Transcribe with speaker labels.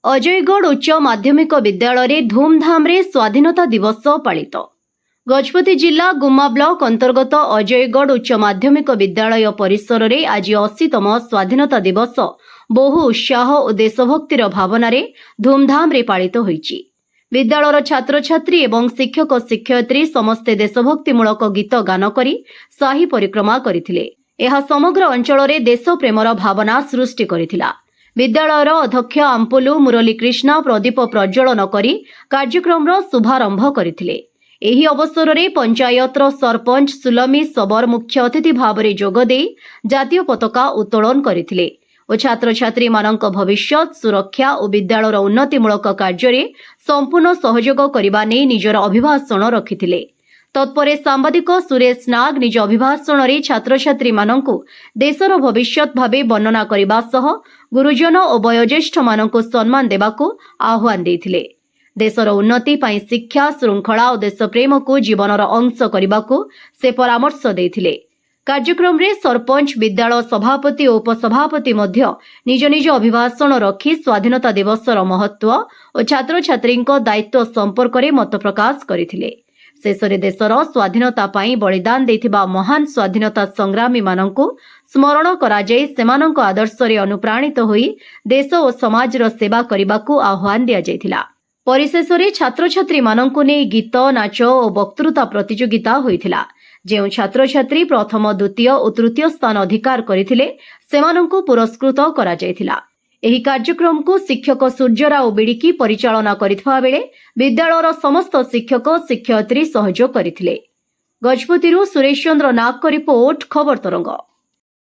Speaker 1: अजयगढ़ उच्च माध्यमिक विद्यालय धूमधाम रे स्वाधीनता दिवस पालित। गजपति जिला गुम्मा ब्लॉक अंतर्गत अजयगढ़ उच्च माध्यमिक विद्यालय परिसर रे आज 80तम स्वाधीनता दिवस बहु उत्साह और देशभक्तिर भावना रे धूमधाम रे पालित होईची। विद्यालयर छात्र छात्री एवं शिक्षक शिक्षयित्री समस्ते देशभक्तिमूलक गीत गान करी साही परिक्रमा करथिले। एहा समग्र अंचल रे देश प्रेमर भावना सृष्टि करथिला। विद्यालयर अध्यक्ष आम्पुलु मुरली कृष्ण प्रदीप प्रज्वलन करी कार्यक्रम शुभारंभ करथिले। एही अवसर रे पंचायतर सरपंच सुलमी सबर मुख्य अतिथि भाव में जोगदे जातीय पताका उत्तोलन करथिले और छात्र छात्री मानक भविष्य सुरक्षा और विद्यालयर उन्नतिमूलक कार्य संपूर्ण सहयोग करने नै निजर अभिभाषण रखिथिले। तत्परे सांबादिक सुरेश नाग निज अभिभाषण रे छात्र छात्री मानकु देशर भविष्यत भावे वर्णना करबा सह गुरुजन और वयोज्येष्ठ मानकु सम्मान देबाकू आह्वान देथिले। देशर उन्नति पई शिक्षा श्रृंखला और देशप्रेम को जीवनर अंश करबाकू से परामर्श देथिले। कार्यक्रम रे सरपंच विद्यालय सभापति और उपसभापति मध्य निज निज अभिभाषण रखी स्वाधीनता दिवसर महत्व और छात्र छात्री दायित्व संपर्क में मत प्रकाश करथिले। शेषरे देशर स्वाधीनता पाई बलिदान देथिबा महान स्वाधीनता संग्रामी मानंकु स्मरण कराଯାई सेमानंक आदर्श रे अनुप्राणित होई देश और समाज रो सेवा करिबाकू आह्वान दिया जायथिला। परिशेषरे छात्र छात्री मानंकु ने गीत नाच और वक्तृता प्रतियोगिता होइथिला। जेउ छात्र छात्री प्रथम द्वितीय और तृतीय स्थान अधिकार करथिले सेमानंकु पुरस्कृत करा जायथिला। एही कार्यक्रम को शिक्षक सूर्यराव बिड़िकी परिचालना करिथबा बेले विद्यालयर समस्त शिक्षक शिक्षयित्री सहयोग करथिले। गजपतिरु सुरेश चंद्र नाग को रिपोर्ट खबर तरंग।